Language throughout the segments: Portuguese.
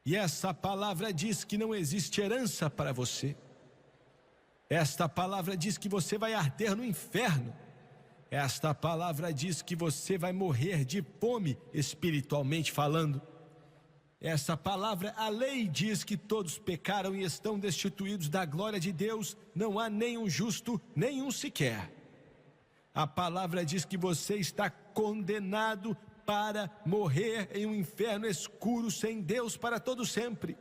E essa palavra diz que não existe herança para você. Esta palavra diz que você vai arder no inferno. Esta palavra diz que você vai morrer de fome, espiritualmente falando. Essa palavra, a lei diz que todos pecaram e estão destituídos da glória de Deus. Não há nenhum justo, nenhum sequer. A palavra diz que você está condenado para morrer em um inferno escuro, sem Deus para todo sempre.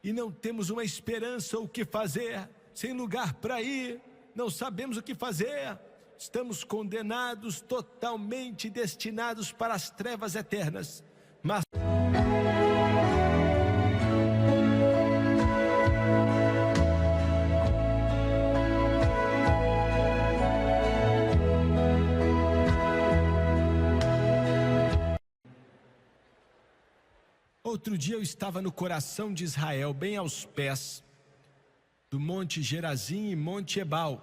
E não temos uma esperança, o que fazer, sem lugar para ir, não sabemos o que fazer. Estamos condenados, totalmente destinados para as trevas eternas. Mas outro dia eu estava no coração de Israel, bem aos pés do Monte Gerazim e Monte Ebal.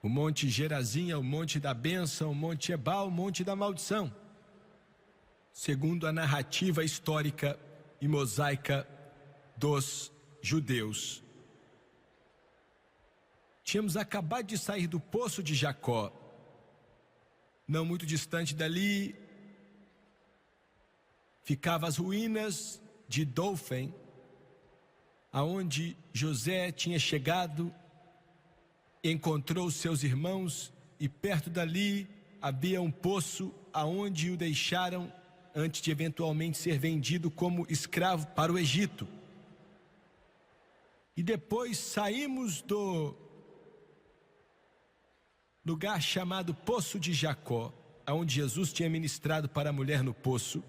O Monte Gerazim é o Monte da Bênção, o Monte Ebal, o Monte da Maldição, segundo a narrativa histórica e mosaica dos judeus. Tínhamos acabado de sair do poço de Jacó. Não muito distante dali, ficavam as ruínas de Dothan, aonde José tinha chegado, encontrou seus irmãos, e perto dali havia um poço aonde o deixaram antes de eventualmente ser vendido como escravo para o Egito. E depois saímos do lugar chamado Poço de Jacó, aonde Jesus tinha ministrado para a mulher no poço,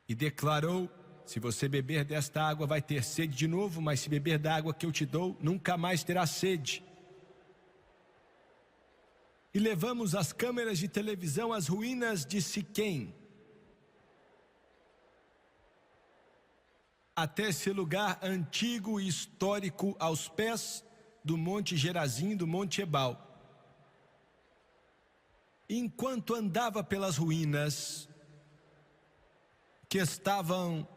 e declarou: se você beber desta água vai ter sede de novo, mas se beber da água que eu te dou, nunca mais terá sede. E levamos as câmeras de televisão às ruínas de Siquém, até esse lugar antigo e histórico aos pés do Monte Gerazim, do Monte Ebal. Enquanto andava pelas ruínas, que estavam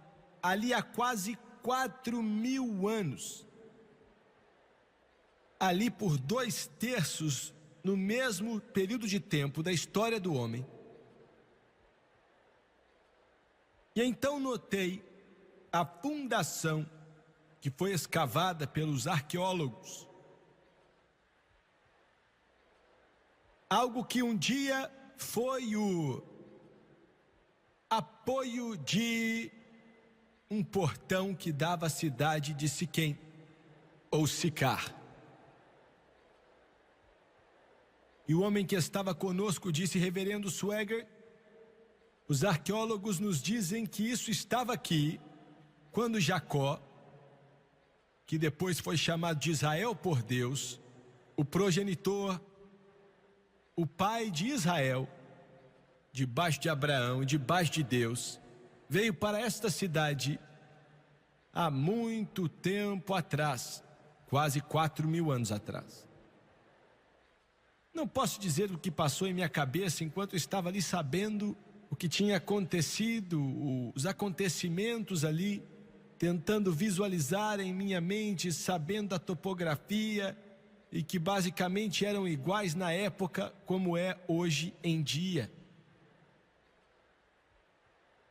ali há quase 4.000 anos, ali por 2/3 no mesmo período de tempo da história do homem. E então notei a fundação que foi escavada pelos arqueólogos. Algo que um dia foi o apoio de um portão que dava à cidade de Siquém, ou Sicar. E o homem que estava conosco disse: reverendo Swagger, os arqueólogos nos dizem que isso estava aqui quando Jacó, que depois foi chamado de Israel por Deus, o progenitor, o pai de Israel, debaixo de Abraão e debaixo de Deus, veio para esta cidade há muito tempo atrás, quase 4.000 anos atrás. Não posso dizer o que passou em minha cabeça enquanto eu estava ali sabendo o que tinha acontecido, os acontecimentos ali, tentando visualizar em minha mente, sabendo a topografia, e que basicamente eram iguais na época como é hoje em dia.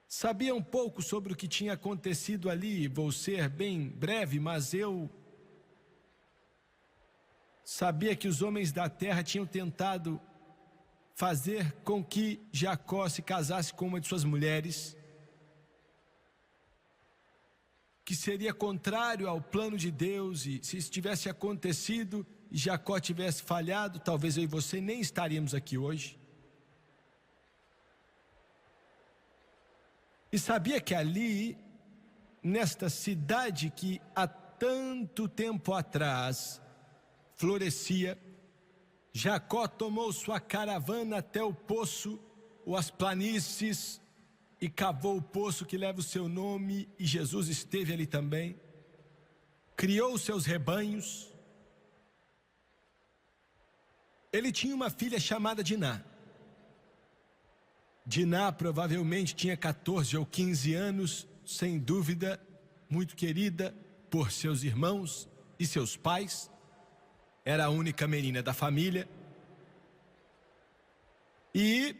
Sabia um pouco sobre o que tinha acontecido ali, vou ser bem breve, mas eu sabia que os homens da terra tinham tentado fazer com que Jacó se casasse com uma de suas mulheres, que seria contrário ao plano de Deus, e se isso tivesse acontecido e Jacó tivesse falhado, talvez eu e você nem estaríamos aqui hoje. E sabia que ali, nesta cidade que há tanto tempo atrás florescia, Jacó tomou sua caravana até o poço, ou as planícies, e cavou o poço que leva o seu nome, e Jesus esteve ali também. Criou os seus rebanhos. Ele tinha uma filha chamada Diná. Diná provavelmente tinha 14 ou 15 anos, sem dúvida, muito querida por seus irmãos e seus pais. Era a única menina da família. E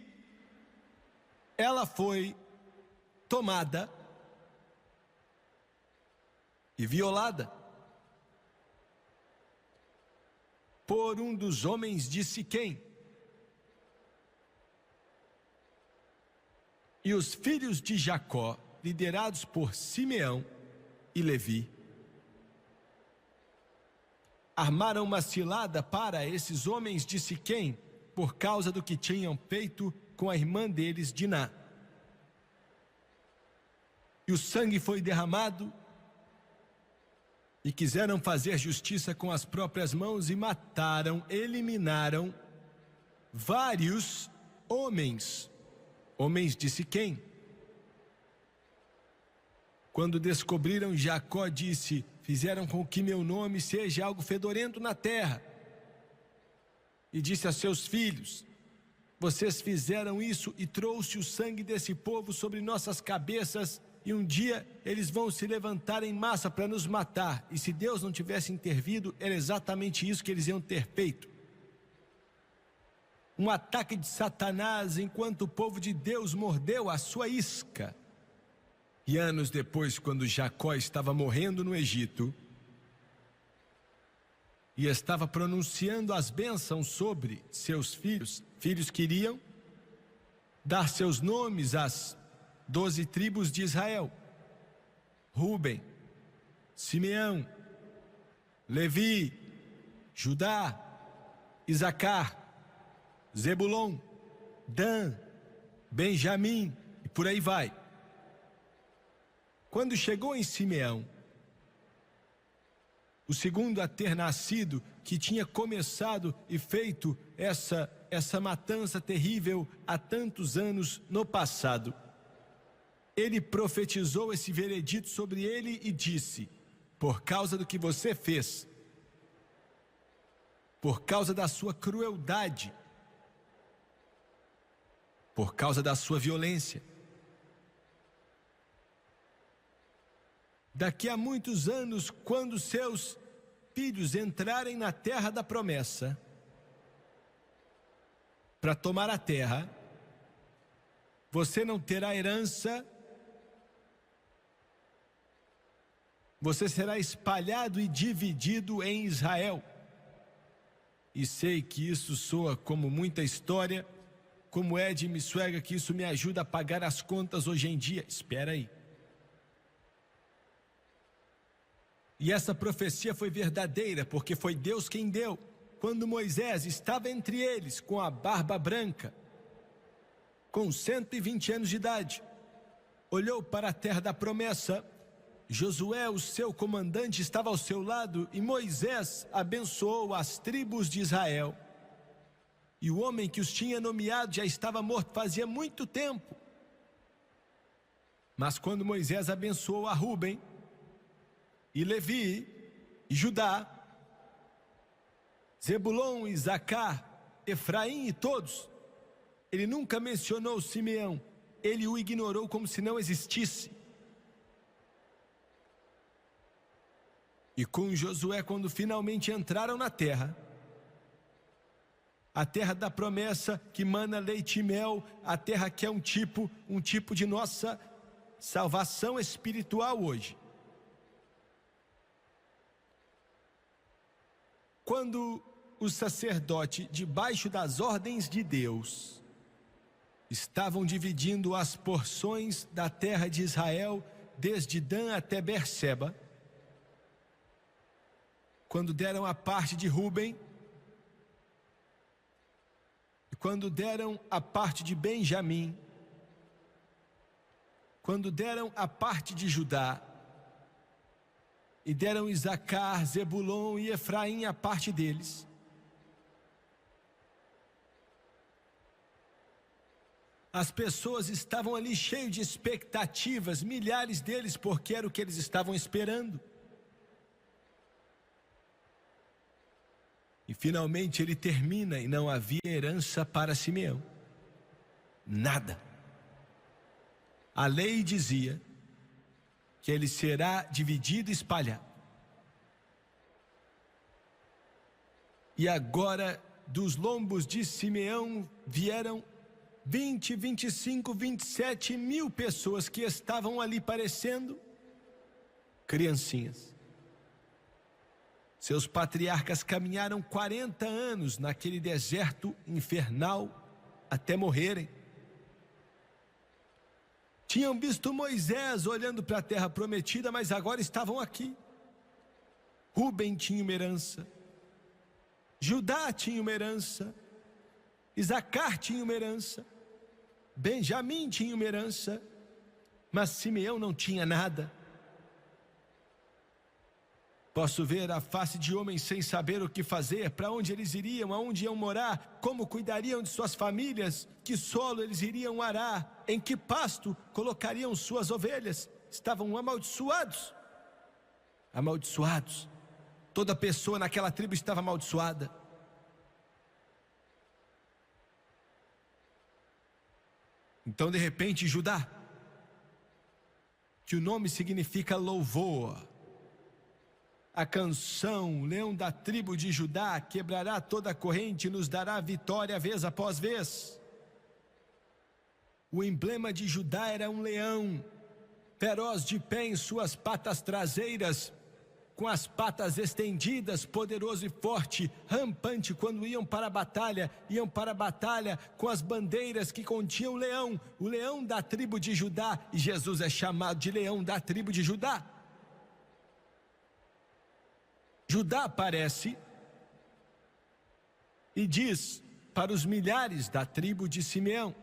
ela foi tomada e violada por um dos homens de Siquém. E os filhos de Jacó, liderados por Simeão e Levi, armaram uma cilada para esses homens de Siquém por causa do que tinham feito com a irmã deles, Diná. E o sangue foi derramado, e quiseram fazer justiça com as próprias mãos e mataram, eliminaram vários homens de Siquém. Quando descobriram, Jacó disse: fizeram com que meu nome seja algo fedorento na terra. E disse a seus filhos: vocês fizeram isso e trouxe o sangue desse povo sobre nossas cabeças, e um dia eles vão se levantar em massa para nos matar. E se Deus não tivesse intervido, era exatamente isso que eles iam ter feito. Um ataque de Satanás enquanto o povo de Deus mordeu a sua isca. E anos depois, quando Jacó estava morrendo no Egito e estava pronunciando as bênçãos sobre seus filhos, filhos queriam dar seus nomes às 12 tribos de Israel: Rúben, Simeão, Levi, Judá, Isacar, Zebulon, Dan, Benjamim, e por aí vai. Quando chegou em Simeão, o segundo a ter nascido, que tinha começado e feito essa matança terrível há tantos anos no passado, ele profetizou esse veredito sobre ele e disse: por causa do que você fez, por causa da sua crueldade, por causa da sua violência, daqui a muitos anos, quando seus filhos entrarem na terra da promessa para tomar a terra, você não terá herança, você será espalhado e dividido em Israel. E sei que isso soa como muita história, como Ed me suega que isso me ajuda a pagar as contas hoje em dia. Espera aí. E essa profecia foi verdadeira, porque foi Deus quem deu. Quando Moisés estava entre eles, com a barba branca, com 120 anos de idade, olhou para a terra da promessa. Josué, o seu comandante, estava ao seu lado, e Moisés abençoou as tribos de Israel. E o homem que os tinha nomeado já estava morto fazia muito tempo. Mas quando Moisés abençoou a Rúben, e Levi, e Judá, Zebulon, Isacar, Efraim e todos, ele nunca mencionou Simeão. Ele o ignorou como se não existisse. E com Josué, quando finalmente entraram na terra, a terra da promessa que mana leite e mel, a terra que é um tipo de nossa salvação espiritual hoje. Quando o sacerdote, debaixo das ordens de Deus, estavam dividindo as porções da terra de Israel, desde Dan até Berseba, quando deram a parte de Rúben, e quando deram a parte de Benjamim, quando deram a parte de Judá, e deram Isacar, Zebulon e Efraim a parte deles, as pessoas estavam ali cheias de expectativas, milhares deles, porque era o que eles estavam esperando. E finalmente ele termina, e não havia herança para Simeão. Nada. A lei dizia que ele será dividido e espalhado. E agora dos lombos de Simeão vieram 20, 25, 27 mil pessoas que estavam ali parecendo criancinhas. Seus patriarcas caminharam 40 anos naquele deserto infernal até morrerem. Tinham visto Moisés olhando para a terra prometida, mas agora estavam aqui. Rúben tinha uma herança, Judá tinha uma herança, Isacar tinha uma herança, Benjamim tinha uma herança, mas Simeão não tinha nada. Posso ver a face de homens sem saber o que fazer, para onde eles iriam, aonde iam morar, como cuidariam de suas famílias, que solo eles iriam arar, em que pasto colocariam suas ovelhas. Estavam amaldiçoados. Amaldiçoados. Toda pessoa naquela tribo estava amaldiçoada. Então, de repente, Judá, que o nome significa louvor, a canção, leão da tribo de Judá, quebrará toda a corrente e nos dará vitória vez após vez. O emblema de Judá era um leão, feroz de pé em suas patas traseiras, com as patas estendidas, poderoso e forte, rampante quando iam para a batalha com as bandeiras que continham o leão da tribo de Judá, e Jesus é chamado de leão da tribo de Judá. Judá aparece e diz para os milhares da tribo de Simeão: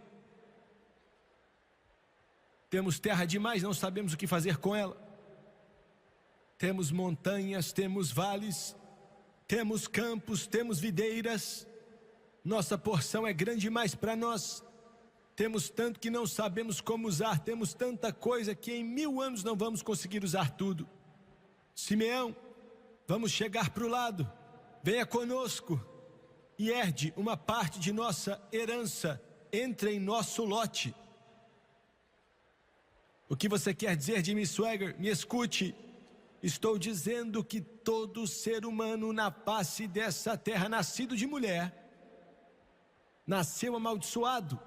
temos terra demais, não sabemos o que fazer com ela. Temos montanhas, temos vales, temos campos, temos videiras. Nossa porção é grande demais para nós. Temos tanto que não sabemos como usar, temos tanta coisa que em 1000 anos não vamos conseguir usar tudo. Simeão, vamos chegar para o lado, venha conosco e herde uma parte de nossa herança, entre em nosso lote. O que você quer dizer, Jimmy Swaggart? Me escute. Estou dizendo que todo ser humano na face dessa terra, nascido de mulher, nasceu amaldiçoado.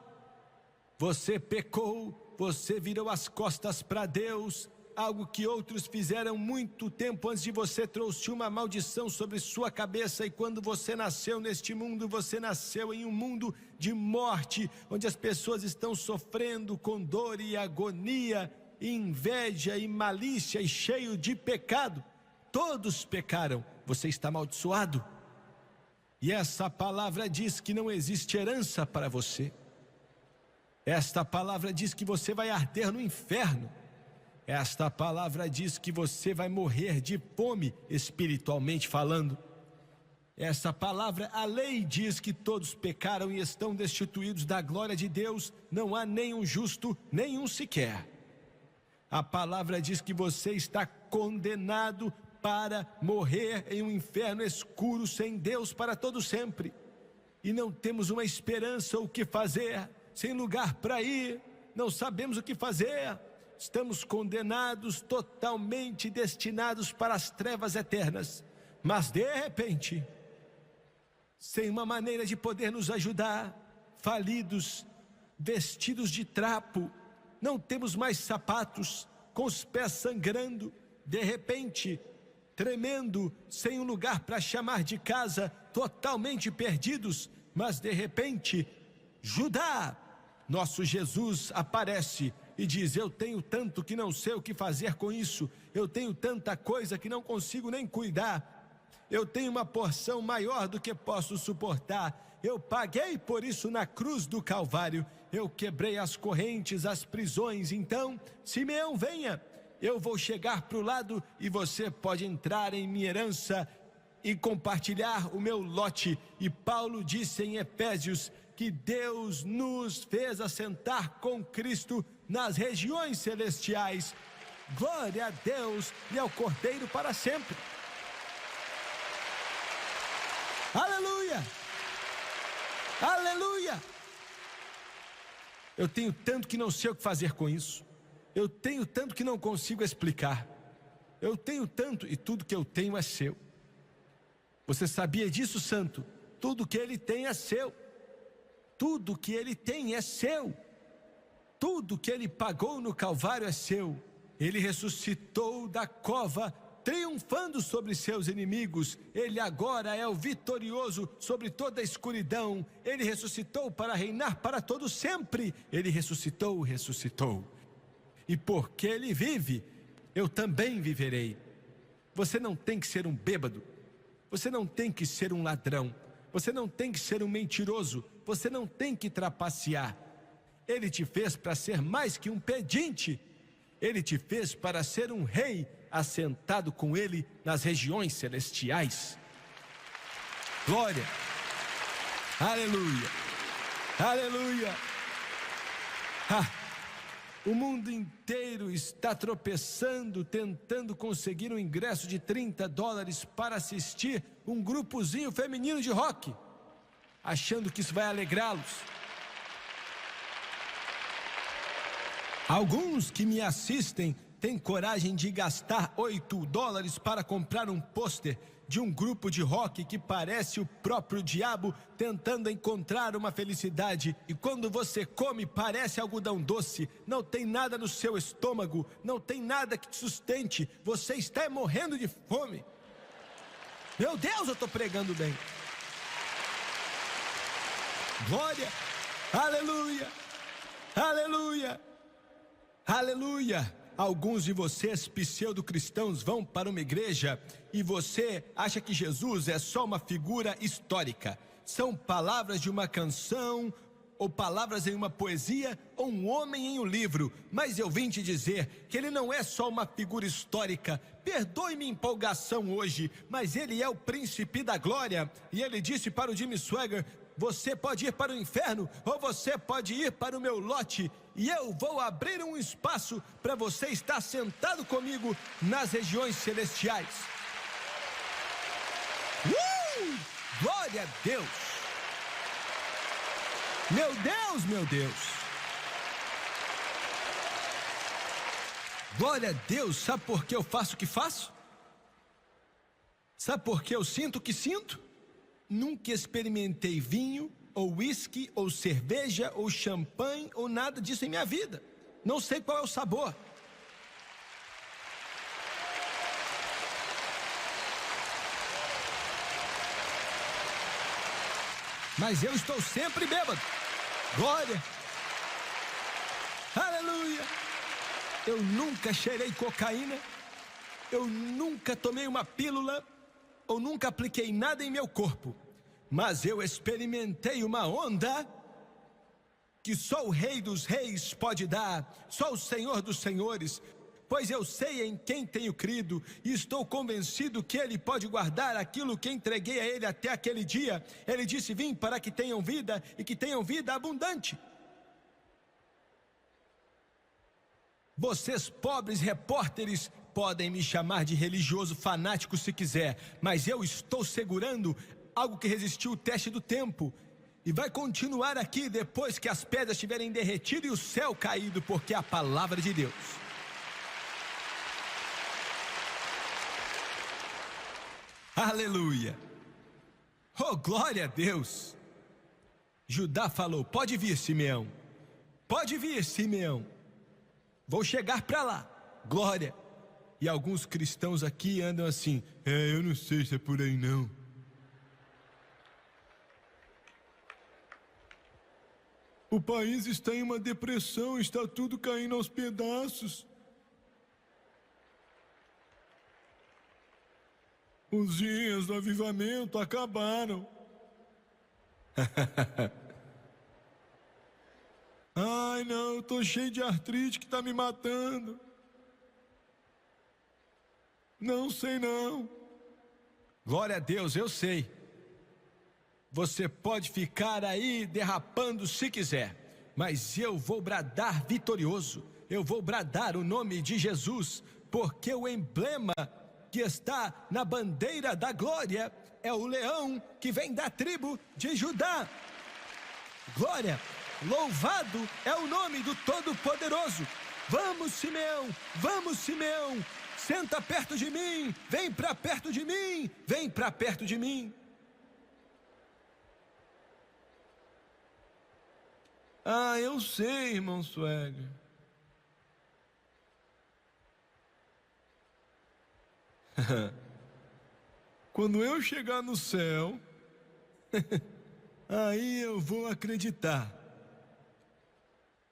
Você pecou, você virou as costas para Deus. Algo que outros fizeram muito tempo antes de você trouxe uma maldição sobre sua cabeça. E quando você nasceu neste mundo, você nasceu em um mundo de morte, onde as pessoas estão sofrendo com dor e agonia, e inveja e malícia e cheio de pecado. Todos pecaram, você está amaldiçoado. E essa palavra diz que não existe herança para você. Esta palavra diz que você vai arder no inferno. Esta palavra diz que você vai morrer de fome, espiritualmente falando. Essa palavra, a lei diz que todos pecaram e estão destituídos da glória de Deus. Não há nenhum justo, nenhum sequer. A palavra diz que você está condenado para morrer em um inferno escuro, sem Deus para todo sempre. E não temos uma esperança, o que fazer, sem lugar para ir, não sabemos o que fazer. Estamos condenados, totalmente destinados para as trevas eternas. Mas de repente, sem uma maneira de poder nos ajudar, falidos, vestidos de trapo, não temos mais sapatos, com os pés sangrando, de repente, tremendo, sem um lugar para chamar de casa, totalmente perdidos. Mas de repente, Judá, nosso Jesus, aparece e diz: eu tenho tanto que não sei o que fazer com isso, eu tenho tanta coisa que não consigo nem cuidar, eu tenho uma porção maior do que posso suportar, eu paguei por isso na cruz do Calvário, eu quebrei as correntes, as prisões. Então, Simeão, venha, eu vou chegar para o lado e você pode entrar em minha herança e compartilhar o meu lote. E Paulo disse em Efésios que Deus nos fez assentar com Cristo nas regiões celestiais. Glória a Deus e ao Cordeiro para sempre. Aleluia! Aleluia! Eu tenho tanto que não sei o que fazer com isso. Eu tenho tanto que não consigo explicar. Eu tenho tanto e tudo que eu tenho é seu. Você sabia disso, santo? Tudo que ele tem é seu. Tudo que ele tem é seu. Tudo que ele pagou no Calvário é seu. Ele ressuscitou da cova, triunfando sobre seus inimigos. Ele agora é o vitorioso sobre toda a escuridão. Ele ressuscitou para reinar para todo sempre. Ele ressuscitou. E porque ele vive, eu também viverei. Você não tem que ser um bêbado. Você não tem que ser um ladrão. Você não tem que ser um mentiroso. Você não tem que trapacear. Ele te fez para ser mais que um pedinte. Ele te fez para ser um rei, assentado com ele nas regiões celestiais. Glória! Aleluia! Aleluia! O mundo inteiro está tropeçando, tentando conseguir um ingresso de $30 para assistir um grupozinho feminino de rock, achando que isso vai alegrá-los. Alguns que me assistem têm coragem de gastar $8 para comprar um pôster de um grupo de rock que parece o próprio diabo tentando encontrar uma felicidade. E quando você come, parece algodão doce. Não tem nada no seu estômago, não tem nada que te sustente. Você está morrendo de fome. Meu Deus, eu estou pregando bem. Glória, aleluia, aleluia, aleluia. Alguns de vocês pseudo-cristãos vão para uma igreja e você acha que Jesus é só uma figura histórica. São palavras de uma canção, ou palavras em uma poesia, ou um homem em um livro. Mas eu vim te dizer que ele não é só uma figura histórica. Perdoe minha empolgação hoje, mas ele é o príncipe da glória. E ele disse para o Jimmy Swaggart: você pode ir para o inferno, ou você pode ir para o meu lote, e eu vou abrir um espaço para você estar sentado comigo nas regiões celestiais. Glória a Deus! Meu Deus, meu Deus! Glória a Deus! Sabe por que eu faço o que faço? Sabe por que eu sinto o que sinto? Nunca experimentei vinho, ou uísque, ou cerveja, ou champanhe, ou nada disso em minha vida. Não sei qual é o sabor. Mas eu estou sempre bêbado. Glória! Aleluia! Eu nunca cheirei cocaína. Eu nunca tomei uma pílula. Ou nunca apliquei nada em meu corpo. Mas eu experimentei uma onda que só o Rei dos Reis pode dar, só o Senhor dos Senhores, pois eu sei em quem tenho crido e estou convencido que Ele pode guardar aquilo que entreguei a Ele até aquele dia. Ele disse: vim para que tenham vida e que tenham vida abundante. Vocês pobres repórteres podem me chamar de religioso fanático se quiser, mas eu estou segurando algo que resistiu o teste do tempo e vai continuar aqui depois que as pedras tiverem derretido e o céu caído, porque é a palavra de Deus. Aleluia! Oh, glória a Deus! Judá falou: pode vir, Simeão, pode vir, Simeão, vou chegar para lá. Glória! E alguns cristãos aqui andam assim: eu não sei se é por aí não. O país está em uma depressão, está tudo caindo aos pedaços. Os dias do avivamento acabaram. Ai não, eu estou cheio de artrite que está me matando. Não sei não. Glória a Deus, eu sei. Você pode ficar aí derrapando se quiser, mas eu vou bradar vitorioso. Eu vou bradar o nome de Jesus, porque o emblema que está na bandeira da glória é o leão que vem da tribo de Judá. Glória! Louvado é o nome do Todo-Poderoso. Vamos, Simeão! Vamos, Simeão! Senta perto de mim! Vem para perto de mim! Vem para perto de mim! Ah, eu sei, irmão Swagger. Quando eu chegar no céu, aí eu vou acreditar.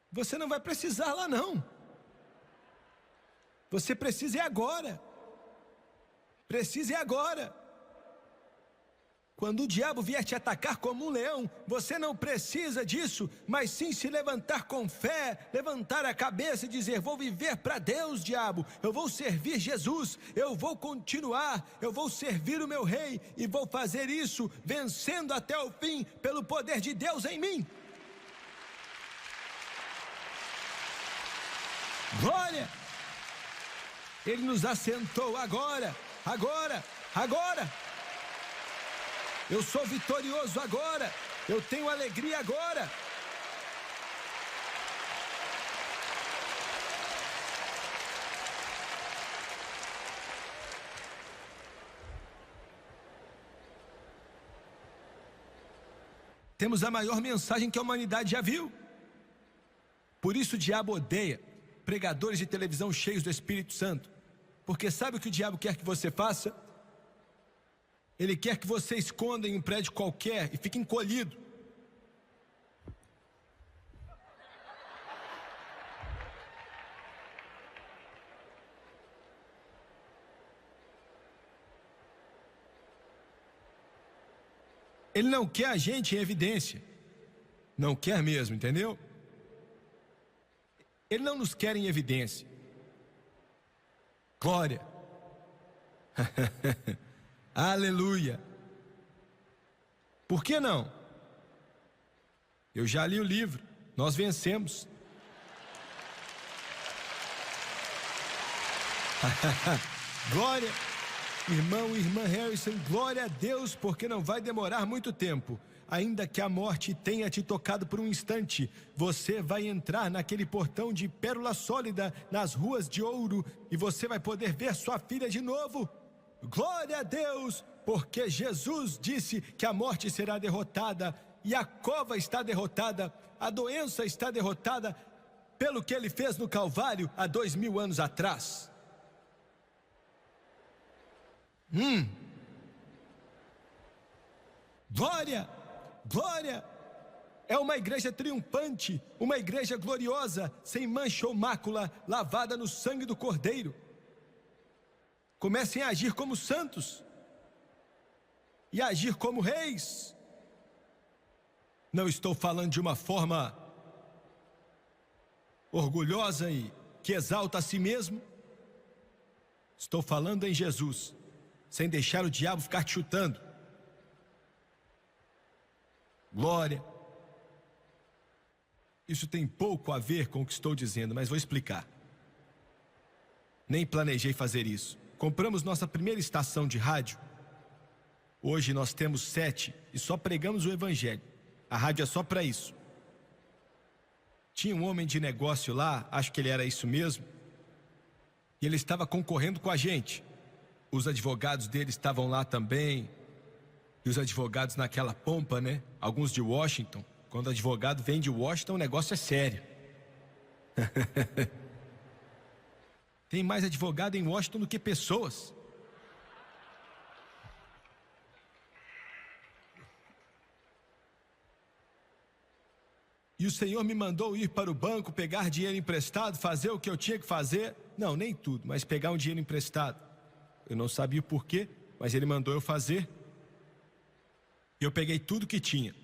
Você não vai precisar lá não. Você precisa ir agora. Precisa ir agora. Quando o diabo vier te atacar como um leão, você não precisa disso, mas sim se levantar com fé, levantar a cabeça e dizer: vou viver para Deus, diabo, eu vou servir Jesus, eu vou continuar, eu vou servir o meu rei e vou fazer isso vencendo até o fim pelo poder de Deus em mim. Glória! Ele nos assentou agora, agora, agora. Eu sou vitorioso agora. Eu tenho alegria agora. Temos a maior mensagem que a humanidade já viu. Por isso o diabo odeia pregadores de televisão cheios do Espírito Santo. Porque sabe o que o diabo quer que você faça? Ele quer que você esconda em um prédio qualquer e fique encolhido. Ele não quer a gente em evidência. Não quer mesmo, entendeu? Ele não nos quer em evidência. Glória. Aleluia. Por que não? Eu já li o livro. Nós vencemos. Glória. Irmão e irmã Harrison, glória a Deus, porque não vai demorar muito tempo. Ainda que a morte tenha te tocado por um instante, você vai entrar naquele portão de pérola sólida, nas ruas de ouro, e você vai poder ver sua filha de novo. Glória a Deus, porque Jesus disse que a morte será derrotada, e a cova está derrotada, a doença está derrotada, pelo que Ele fez no Calvário há 2000 anos atrás. Glória, glória, é uma igreja triunfante, uma igreja gloriosa, sem mancha ou mácula, lavada no sangue do Cordeiro. Comecem a agir como santos e a agir como reis. Não estou falando de uma forma orgulhosa e que exalta a si mesmo. Estou falando em Jesus, sem deixar o diabo ficar te chutando. Glória. Isso tem pouco a ver com o que estou dizendo, mas vou explicar. Nem planejei fazer isso. Compramos nossa primeira estação de rádio. Hoje nós temos 7 e só pregamos o Evangelho. A rádio é só para isso. Tinha um homem de negócio lá, acho que ele era isso mesmo, e ele estava concorrendo com a gente. Os advogados dele estavam lá também. E os advogados naquela pompa, né? Alguns de Washington. Quando o advogado vem de Washington, o negócio é sério. Tem mais advogado em Washington do que pessoas. E o Senhor me mandou ir para o banco, pegar dinheiro emprestado, fazer o que eu tinha que fazer. Não, nem tudo, mas pegar um dinheiro emprestado. Eu não sabia o porquê, mas Ele mandou eu fazer. E eu peguei tudo que tinha.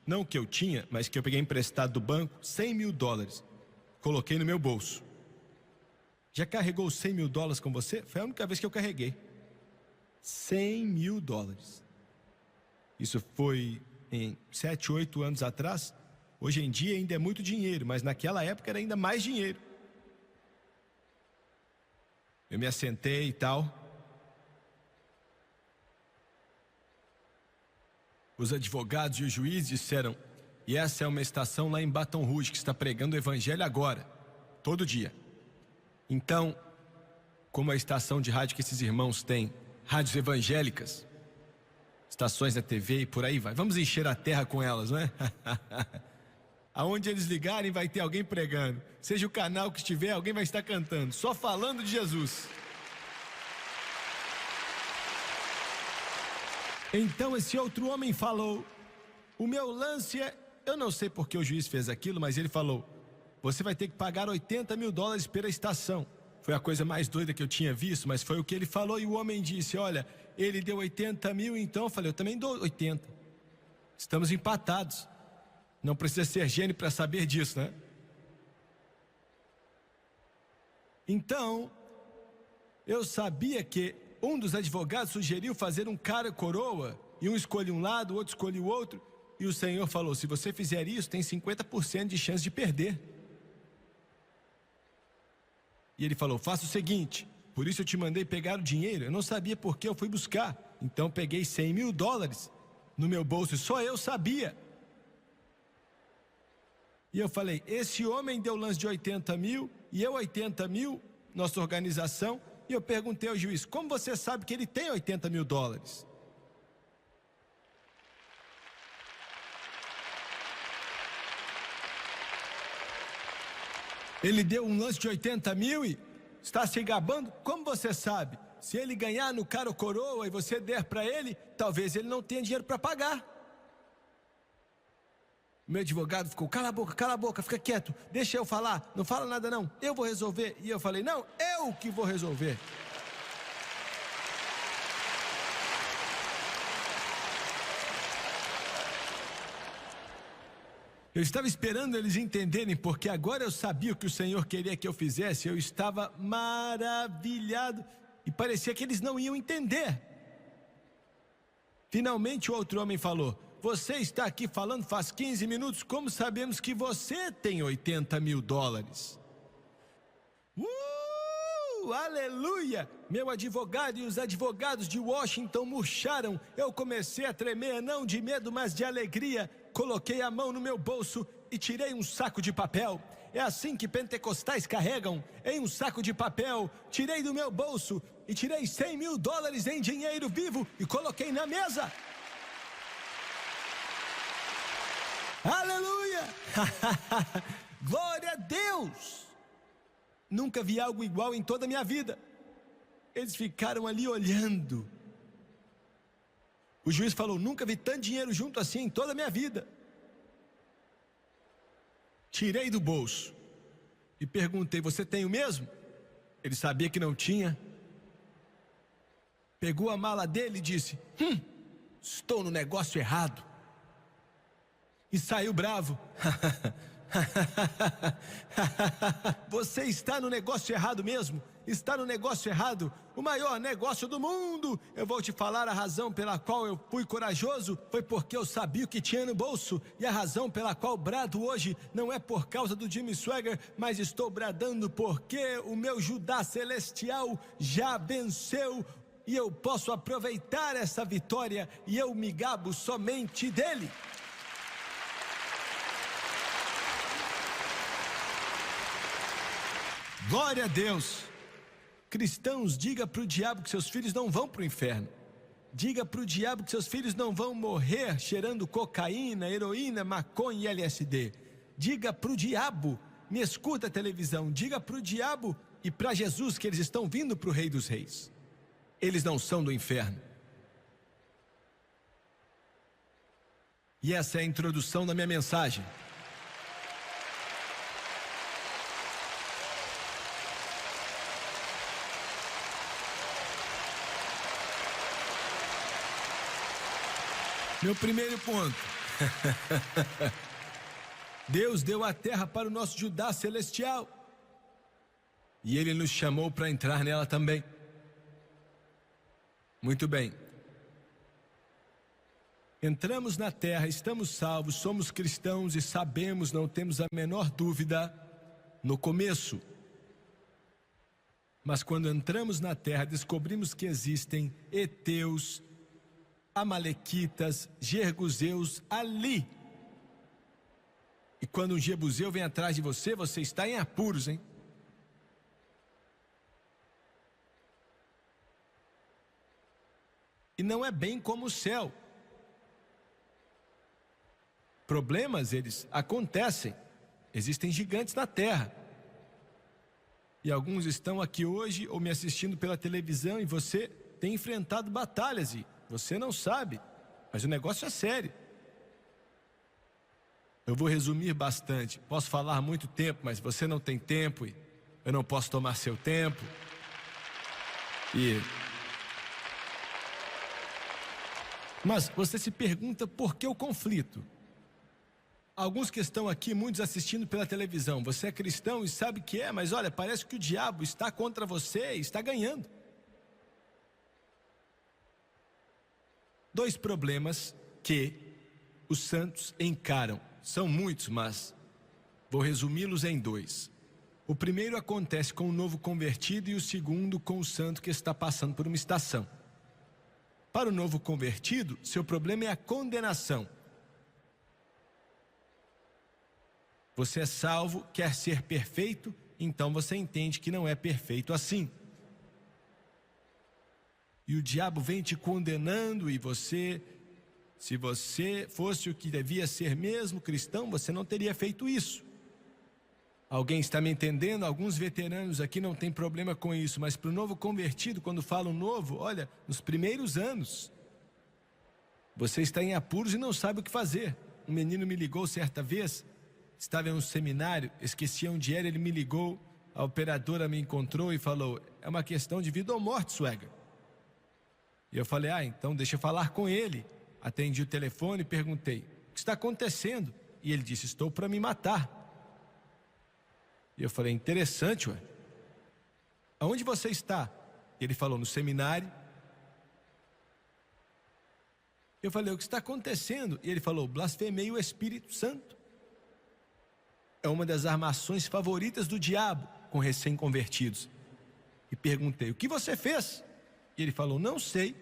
Não que eu tinha, mas que eu peguei emprestado do banco, $100.000. Coloquei no meu bolso. Já carregou $100.000 com você? Foi a única vez que eu carreguei. $100.000. Isso foi em 7, 8 anos atrás. Hoje em dia ainda é muito dinheiro, mas naquela época era ainda mais dinheiro. Eu me assentei e tal. Os advogados e os juízes disseram: e essa é uma estação lá em Baton Rouge que está pregando o Evangelho agora, todo dia. Então, como a estação de rádio que esses irmãos têm, rádios evangélicas, estações da TV e por aí vai, vamos encher a terra com elas, não é? Aonde eles ligarem vai ter alguém pregando, seja o canal que estiver, alguém vai estar cantando, só falando de Jesus. Então esse outro homem falou: o meu lance é, eu não sei porque o juiz fez aquilo, mas ele falou: você vai ter que pagar $80 mil pela estação. Foi a coisa mais doida que eu tinha visto, mas foi o que ele falou. E o homem disse: olha, ele deu 80 mil, então eu falei: eu também dou 80. Estamos empatados. Não precisa ser gênio para saber disso, né? Então, eu sabia que um dos advogados sugeriu fazer um cara coroa, e um escolhe um lado, o outro escolhe o outro, e o Senhor falou: se você fizer isso, tem 50% de chance de perder. E ele falou: faça o seguinte, por isso eu te mandei pegar o dinheiro, eu não sabia por que eu fui buscar, então peguei $100 mil no meu bolso, só eu sabia. E eu falei: esse homem deu lance de 80 mil, e eu 80 mil, nossa organização. E eu perguntei ao juiz: como você sabe que ele tem $80 mil? Ele deu um lance de 80 mil e está se gabando? Como você sabe? Se ele ganhar no cara ou coroa e você der para ele, talvez ele não tenha dinheiro para pagar. O meu advogado ficou: cala a boca, fica quieto, deixa eu falar, não fala nada não, eu vou resolver. E eu falei: não, eu que vou resolver. Eu estava esperando eles entenderem, porque agora eu sabia o que o Senhor queria que eu fizesse. Eu estava maravilhado e parecia que eles não iam entender. Finalmente o outro homem falou: você está aqui falando faz 15 minutos, como sabemos que você tem $80 mil? Aleluia! Meu advogado e os advogados de Washington murcharam. Eu comecei a tremer, não de medo, mas de alegria. Coloquei a mão no meu bolso e tirei um saco de papel. É assim que pentecostais carregam, em um saco de papel. Tirei do meu bolso e tirei $100 mil em dinheiro vivo e coloquei na mesa. Aleluia! Glória a Deus! Nunca vi algo igual em toda a minha vida. Eles ficaram ali olhando. O juiz falou: nunca vi tanto dinheiro junto assim em toda a minha vida. Tirei do bolso e perguntei: você tem o mesmo? Ele sabia que não tinha. Pegou a mala dele e disse: estou no negócio errado. E saiu bravo. Você está no negócio errado mesmo. Está no negócio errado, o maior negócio do mundo. Eu vou te falar a razão pela qual eu fui corajoso. Foi porque eu sabia o que tinha no bolso. E a razão pela qual brado hoje não é por causa do Jimmy Swaggart, mas estou bradando porque o meu Judá celestial já venceu. E eu posso aproveitar essa vitória, e eu me gabo somente dele. Glória a Deus. Cristãos, diga para o diabo que seus filhos não vão para o inferno. Diga para o diabo que seus filhos não vão morrer cheirando cocaína, heroína, maconha e LSD. Diga para o diabo, me escuta a televisão, diga para o diabo e para Jesus que eles estão vindo para o Rei dos Reis. Eles não são do inferno. E essa é a introdução da minha mensagem. Meu primeiro ponto. Deus deu a terra para o nosso Judá celestial. E Ele nos chamou para entrar nela também. Muito bem. Entramos na terra, estamos salvos, somos cristãos e sabemos, não temos a menor dúvida, no começo. Mas quando entramos na terra, descobrimos que existem heteus, amalequitas, jerguseus ali. E quando um jebuseu vem atrás de você, você está em apuros, hein? e não é bem como o céu. Problemas, eles acontecem. Existem gigantes na terra. E alguns estão aqui hoje ou me assistindo pela televisão e você tem enfrentado batalhas e você não sabe, mas o negócio é sério. Eu vou resumir bastante. Posso falar muito tempo, mas você não tem tempo e eu não posso tomar seu tempo. Mas você se pergunta por que o conflito? Alguns que estão aqui, muitos assistindo pela televisão, você é cristão e sabe que é, mas olha, parece que o diabo está contra você e está ganhando. Dois problemas que os santos encaram. São muitos, mas vou resumi-los em dois. O primeiro acontece com o novo convertido e o segundo com o santo que está passando por uma estação. Para o novo convertido, seu problema é a condenação. Você é salvo, quer ser perfeito, então você entende que não é perfeito assim. E o diabo vem te condenando e você, se você fosse o que devia ser mesmo cristão, você não teria feito isso. Alguém está me entendendo? Alguns veteranos aqui não tem problema com isso, mas para o novo convertido, quando falo novo, olha, nos primeiros anos, você está em apuros e não sabe o que fazer. Um menino me ligou certa vez, estava em um seminário, esqueci onde era, ele me ligou, a operadora me encontrou e falou, é uma questão de vida ou morte, Swagger. E eu falei, então deixa eu falar com ele. Atendi o telefone e perguntei, o que está acontecendo? E ele disse, estou para me matar. E eu falei, interessante, ué. Aonde você está? E ele falou, no seminário. Eu falei, o que está acontecendo? E ele falou, blasfemei o Espírito Santo. É uma das armações favoritas do diabo com recém-convertidos. E perguntei, o que você fez? E ele falou, não sei.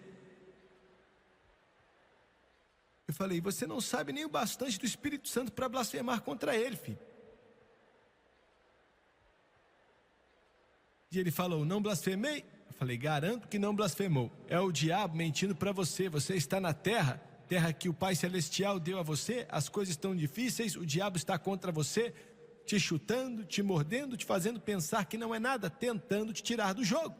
Eu falei, você não sabe nem o bastante do Espírito Santo para blasfemar contra ele, filho. E ele falou, não blasfemei? Eu falei, garanto que não blasfemou. É o diabo mentindo para você. Você está na terra, terra que o Pai Celestial deu a você. As coisas estão difíceis, o diabo está contra você, te chutando, te mordendo, te fazendo pensar que não é nada, tentando te tirar do jogo.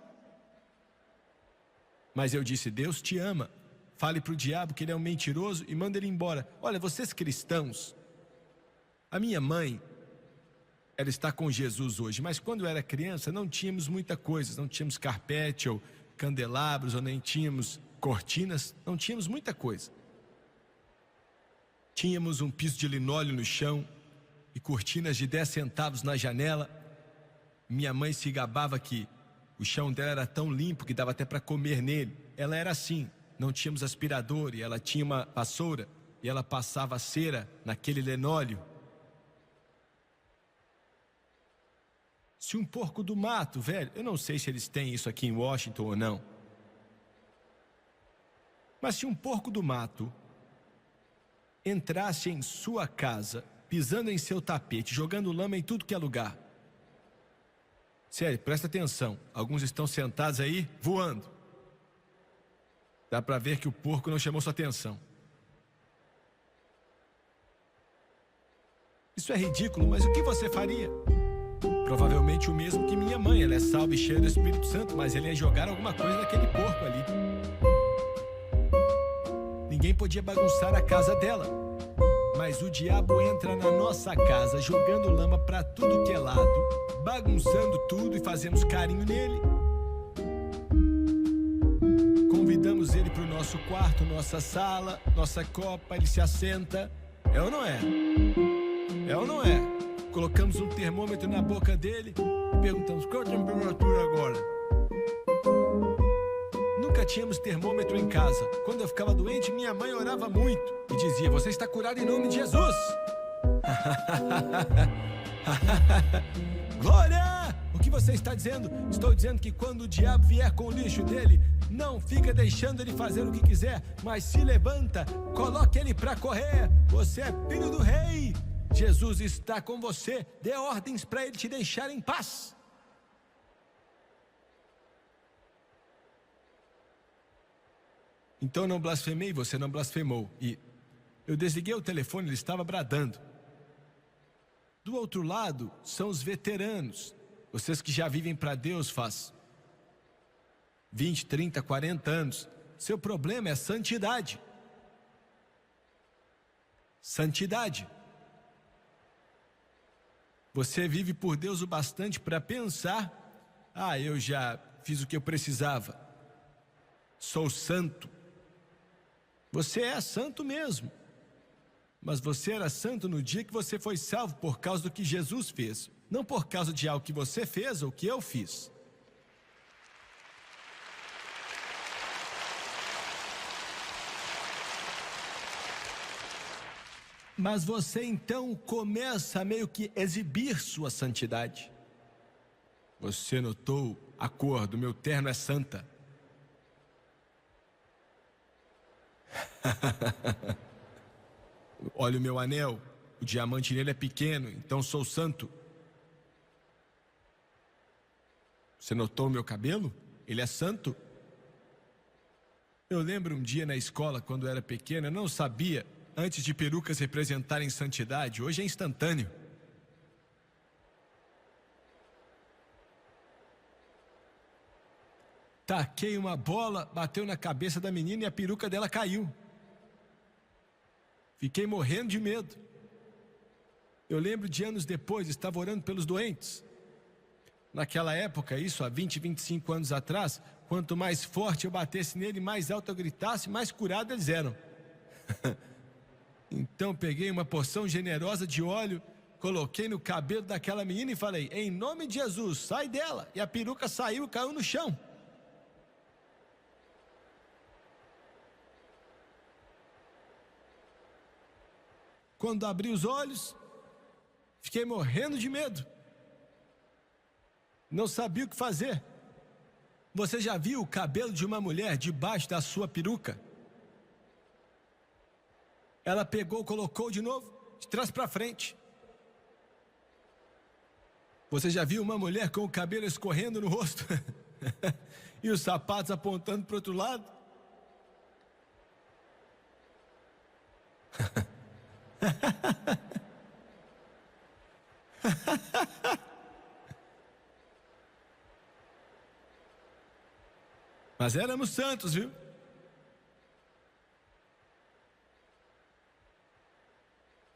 Mas eu disse, Deus te ama. Fale para o diabo que ele é um mentiroso e manda ele embora. Olha, vocês cristãos, a minha mãe, ela está com Jesus hoje, mas quando eu era criança não tínhamos muita coisa, não tínhamos carpete ou candelabros, ou nem tínhamos cortinas, não tínhamos muita coisa. Tínhamos um piso de linóleo no chão e cortinas de 10 centavos na janela. Minha mãe se gabava que o chão dela era tão limpo que dava até para comer nele. Ela era assim, não tínhamos aspirador e ela tinha uma vassoura e ela passava cera naquele linóleo. Se um porco do mato, velho, eu não sei se eles têm isso aqui em Washington ou não, mas se um porco do mato entrasse em sua casa, pisando em seu tapete, jogando lama em tudo que é lugar, sério, presta atenção, alguns estão sentados aí voando, dá para ver que o porco não chamou sua atenção. Isso é ridículo, mas o que você faria? Provavelmente o mesmo que minha mãe, ela é salva e cheia do Espírito Santo, mas ele ia jogar alguma coisa naquele porco ali. Ninguém podia bagunçar a casa dela, mas o diabo entra na nossa casa jogando lama para tudo que é lado, bagunçando tudo e fazemos carinho nele. Convidamos ele para o nosso quarto, nossa sala, nossa copa, ele se assenta. É ou não é? É ou não é? Colocamos um termômetro na boca dele e perguntamos, qual a temperatura agora? Nunca tínhamos termômetro em casa. Quando eu ficava doente, minha mãe orava muito e dizia, você está curado em nome de Jesus. Glória! O que você está dizendo? Estou dizendo que quando o diabo vier com o lixo dele, não fica deixando ele fazer o que quiser, mas se levanta, coloque ele para correr. Você é filho do rei. Jesus está com você, dê ordens para ele te deixar em paz. Então não blasfemei, você não blasfemou. E eu desliguei o telefone, ele estava bradando. Do outro lado são os veteranos, vocês que já vivem para Deus faz 20, 30, 40 anos. Seu problema é santidade. Santidade. Você vive por Deus o bastante para pensar: ah, eu já fiz o que eu precisava, sou santo. Você é santo mesmo, mas você era santo no dia que você foi salvo por causa do que Jesus fez, não por causa de algo que você fez ou que eu fiz. Mas você então começa a meio que exibir sua santidade. Você notou a cor do meu terno é santa. Olha o meu anel, o diamante nele é pequeno, então sou santo. Você notou o meu cabelo? Ele é santo. Eu lembro um dia na escola, quando eu era pequeno, eu não sabia antes de perucas representarem santidade. Hoje é instantâneo. Taquei uma bola, bateu na cabeça da menina e a peruca dela caiu. Fiquei morrendo de medo. Eu lembro de anos depois, estava orando pelos doentes. Naquela época, isso há 20, 25 anos atrás, quanto mais forte eu batesse nele, mais alto eu gritasse, mais curados eles eram. Então peguei uma porção generosa de óleo, coloquei no cabelo daquela menina e falei: em nome de Jesus, sai dela. E a peruca saiu e caiu no chão. Quando abri os olhos, fiquei morrendo de medo. Não sabia o que fazer. Você já viu o cabelo de uma mulher debaixo da sua peruca? Ela pegou, colocou de novo, de trás para frente. Você já viu uma mulher com o cabelo escorrendo no rosto? E os sapatos apontando para o outro lado? Mas éramos santos, viu?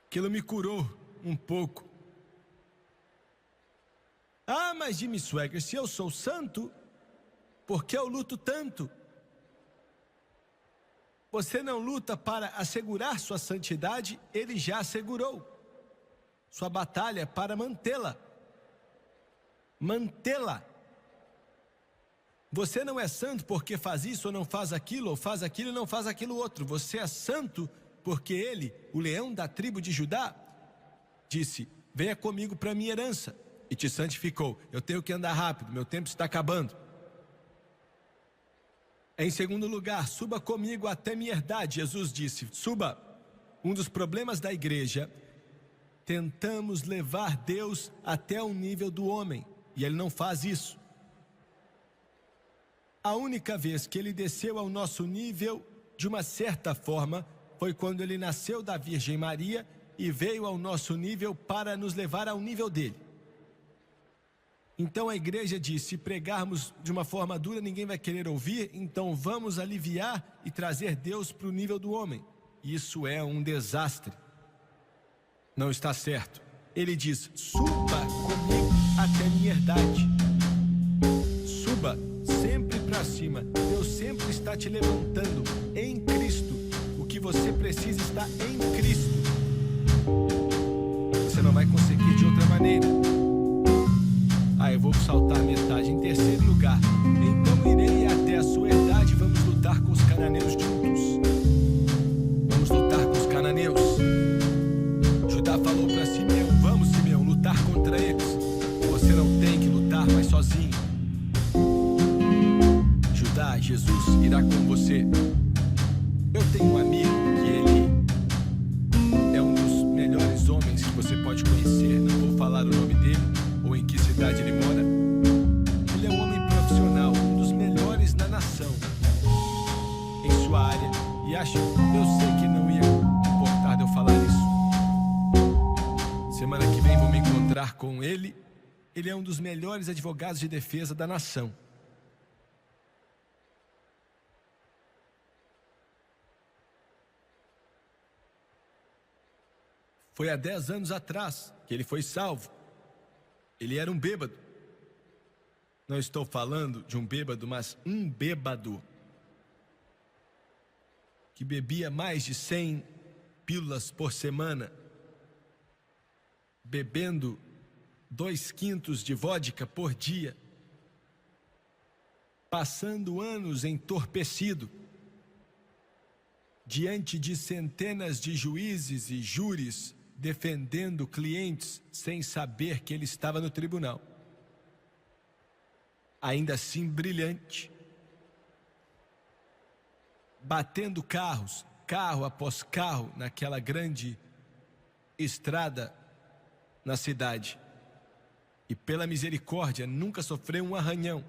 Aquilo me curou um pouco. Ah, mas Jimmy Swaggart, se eu sou santo, por que eu luto tanto? Você não luta para assegurar sua santidade, ele já assegurou. Sua batalha é para mantê-la. Mantê-la. Você não é santo porque faz isso ou não faz aquilo, ou faz aquilo e não faz aquilo outro. Você é santo porque ele, o leão da tribo de Judá, disse: venha comigo para a minha herança, e te santificou. Eu tenho que andar rápido, meu tempo está acabando. Em segundo lugar, suba comigo até minha herdade. Jesus disse: suba. Um dos problemas da igreja, tentamos levar Deus até o nível do homem, e ele não faz isso. A única vez que ele desceu ao nosso nível, de uma certa forma, foi quando ele nasceu da Virgem Maria e veio ao nosso nível para nos levar ao nível dele. Então a igreja diz: se pregarmos de uma forma dura, ninguém vai querer ouvir, então vamos aliviar e trazer Deus para o nível do homem. Isso é um desastre. Não está certo. Ele diz: suba comigo até minha herdade. Suba sempre para cima. Deus sempre está te levantando em Cristo. O que você precisa está em Cristo. Você não vai conseguir de outra maneira. Ah, eu vou saltar metade. Em terceiro lugar, então irei até a sua herdade. Vamos lutar com os cananeus juntos. Vamos lutar com os cananeus. Judá falou para Simeão: vamos, Simeão, lutar contra eles. Você não tem que lutar mais sozinho. Judá, Jesus irá com você. Eu tenho um amigo que ele é um dos melhores homens que você pode conhecer. Não vou falar o nome dele ou em que cidade ele mora. Ele é um homem profissional, um dos melhores na nação, em sua área E acho, eu sei que não ia importar de eu falar isso. Semana que vem vou me encontrar com ele. Ele é um dos melhores advogados de defesa da nação. Foi há 10 anos atrás que ele foi salvo. Ele era um bêbado. Não estou falando de um bêbado, mas um bêbado que bebia mais de 100 pílulas por semana, bebendo 2 quintos de vodka por dia, passando anos entorpecido, diante de centenas de juízes e júris, defendendo clientes sem saber que ele estava no tribunal. Ainda assim brilhante, batendo carros, carro após carro, naquela grande estrada na cidade. E pela misericórdia nunca sofreu um arranhão.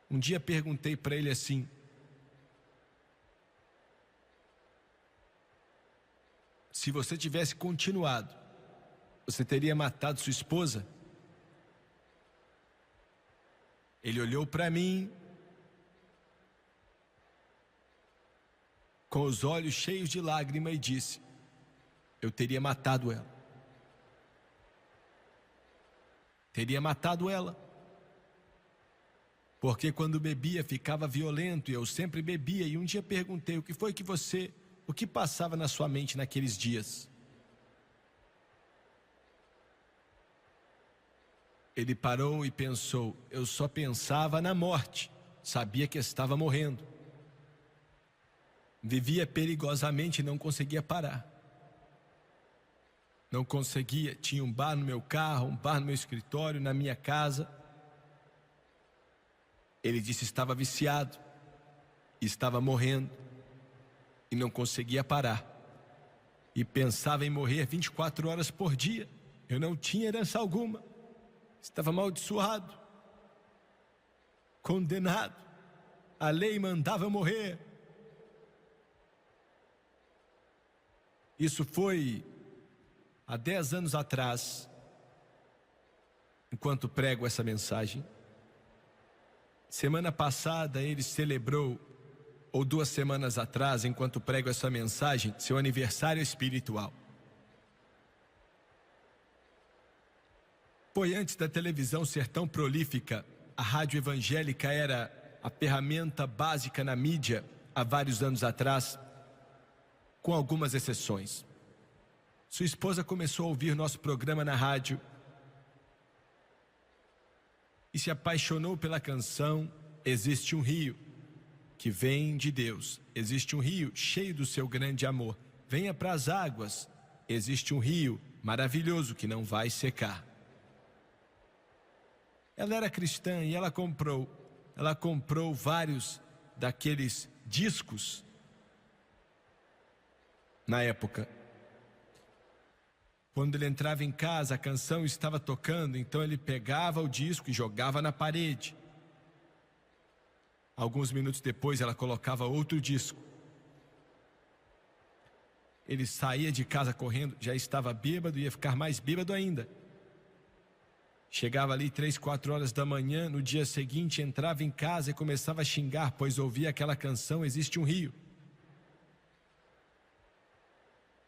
Um dia perguntei para ele assim: se você tivesse continuado, você teria matado sua esposa? Ele olhou para mim com os olhos cheios de lágrima e disse: eu teria matado ela. Teria matado ela. Porque quando bebia ficava violento e eu sempre bebia. E um dia perguntei: o que passava na sua mente naqueles dias? Ele parou e pensou: eu só pensava na morte, sabia que estava morrendo. Vivia perigosamente e não conseguia parar. Não conseguia, tinha um bar no meu carro, um bar no meu escritório, na minha casa. Ele disse: estava viciado, estava morrendo e não conseguia parar. E pensava em morrer 24 horas por dia. Eu não tinha herança alguma. Estava amaldiçoado, condenado. A lei mandava eu morrer. Isso foi há 10 anos atrás, enquanto prego essa mensagem. Semana passada ele celebrou, ou 2 semanas atrás, enquanto prego essa mensagem, seu aniversário espiritual. Foi antes da televisão ser tão prolífica. A rádio evangélica era a ferramenta básica na mídia há vários anos atrás, com algumas exceções. Sua esposa começou a ouvir nosso programa na rádio e se apaixonou pela canção Existe um Rio, que vem de Deus. Existe um rio cheio do seu grande amor. Venha para as águas. Existe um rio maravilhoso que não vai secar. Ela era cristã e ela comprou vários daqueles discos na época. Quando ele entrava em casa, a canção estava tocando, então ele pegava o disco e jogava na parede. Alguns minutos depois, ela colocava outro disco. Ele saía de casa correndo, já estava bêbado, ia ficar mais bêbado ainda. Chegava ali 3, 4 horas da manhã, no dia seguinte entrava em casa e começava a xingar, pois ouvia aquela canção Existe um Rio.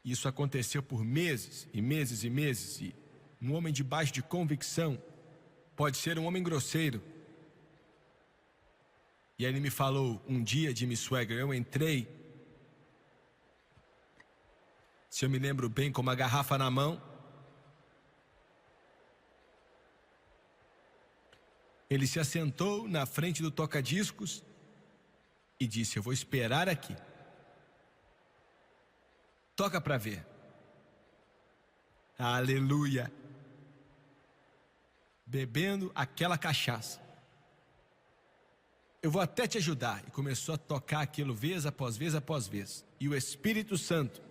Isso aconteceu por meses e meses e meses. E um homem debaixo de convicção pode ser um homem grosseiro. E aí ele me falou um dia, Jimmy Swaggart, eu entrei, se eu me lembro bem, com uma garrafa na mão. Ele se assentou na frente do toca-discos e disse: eu vou esperar aqui. Toca para ver. Aleluia. Bebendo aquela cachaça. Eu vou até te ajudar. E começou a tocar aquilo vez após vez após vez. E o Espírito Santo,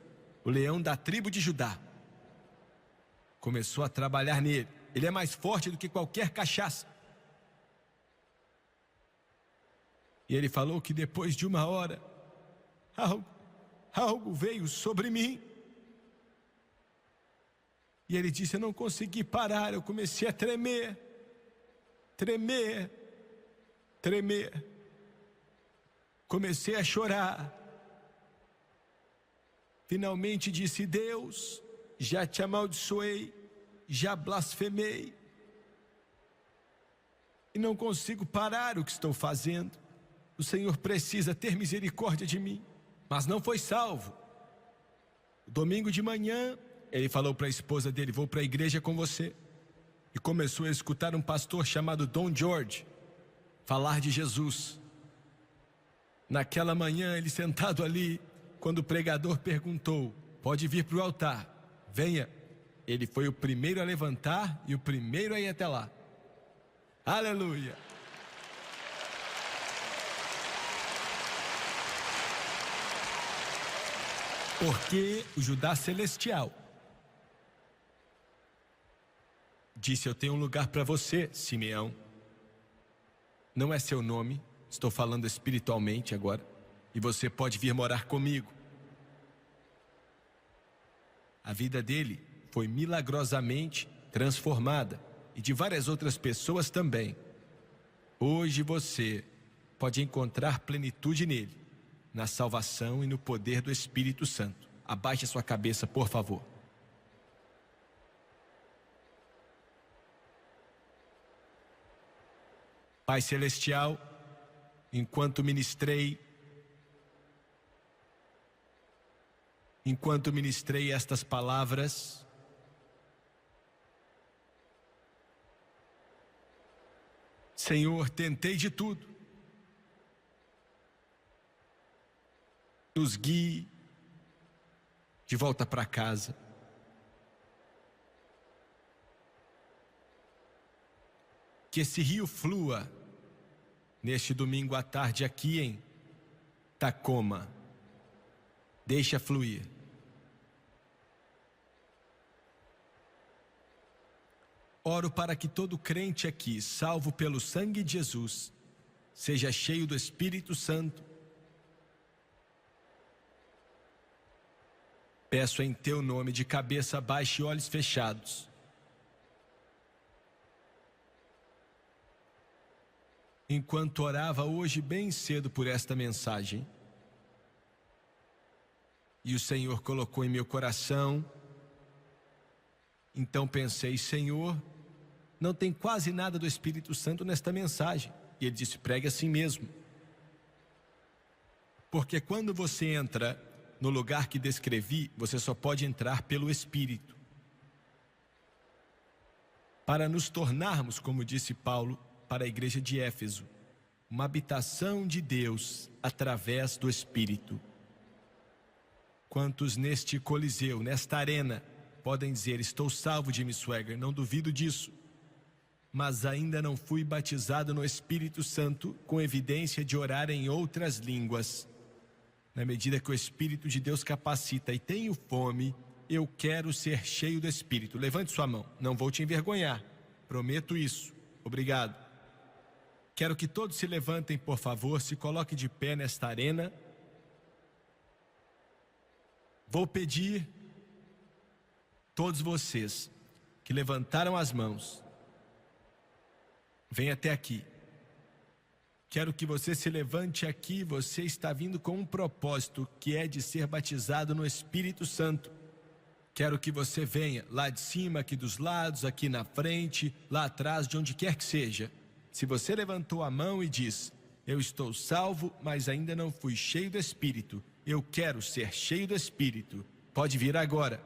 o leão da tribo de Judá, começou a trabalhar nele. Ele é mais forte do que qualquer cachaça. E ele falou que depois de 1 hora, algo veio sobre mim. E ele disse: eu não consegui parar, eu comecei a tremer. Comecei a chorar. Finalmente disse: Deus, já te amaldiçoei, já blasfemei, e não consigo parar o que estou fazendo. O Senhor precisa ter misericórdia de mim. Mas não foi salvo. Domingo de manhã, ele falou para a esposa dele: vou para a igreja com você. E começou a escutar um pastor chamado Don George falar de Jesus. Naquela manhã, ele sentado ali, quando o pregador perguntou: pode vir para o altar, venha. Ele foi o primeiro a levantar e o primeiro a ir até lá. Aleluia! Porque o Judá celestial disse: eu tenho um lugar para você, Simeão. Não é seu nome, estou falando espiritualmente agora. E você pode vir morar comigo. A vida dele foi milagrosamente transformada, e de várias outras pessoas também. Hoje você pode encontrar plenitude nele, na salvação e no poder do Espírito Santo. Abaixe a sua cabeça, por favor. Pai Celestial, enquanto ministrei estas palavras, Senhor, tentei de tudo. Nos guie de volta para casa. Que esse rio flua neste domingo à tarde aqui em Tacoma. Deixa fluir. Oro para que todo crente aqui, salvo pelo sangue de Jesus, seja cheio do Espírito Santo. Peço em teu nome, de cabeça baixa e olhos fechados. Enquanto orava hoje bem cedo por esta mensagem, e o Senhor colocou em meu coração, então pensei: Senhor, não tem quase nada do Espírito Santo nesta mensagem. E ele disse: pregue assim mesmo. Porque quando você entra no lugar que descrevi, você só pode entrar pelo Espírito. Para nos tornarmos, como disse Paulo para a igreja de Éfeso, uma habitação de Deus através do Espírito. Quantos neste coliseu, nesta arena, podem dizer: estou salvo, Jimmy Swaggart, não duvido disso, mas ainda não fui batizado no Espírito Santo com evidência de orar em outras línguas. Na medida que o Espírito de Deus capacita e tenho fome, eu quero ser cheio do Espírito. Levante sua mão, não vou te envergonhar, prometo isso. Obrigado. Quero que todos se levantem, por favor, se coloquem de pé nesta arena. Vou pedir todos vocês que levantaram as mãos, venham até aqui. Quero que você se levante aqui. Você está vindo com um propósito, que é de ser batizado no Espírito Santo. Quero que você venha lá de cima, aqui dos lados, aqui na frente, lá atrás, de onde quer que seja. Se você levantou a mão e diz: eu estou salvo, mas ainda não fui cheio do Espírito, eu quero ser cheio do Espírito, pode vir agora.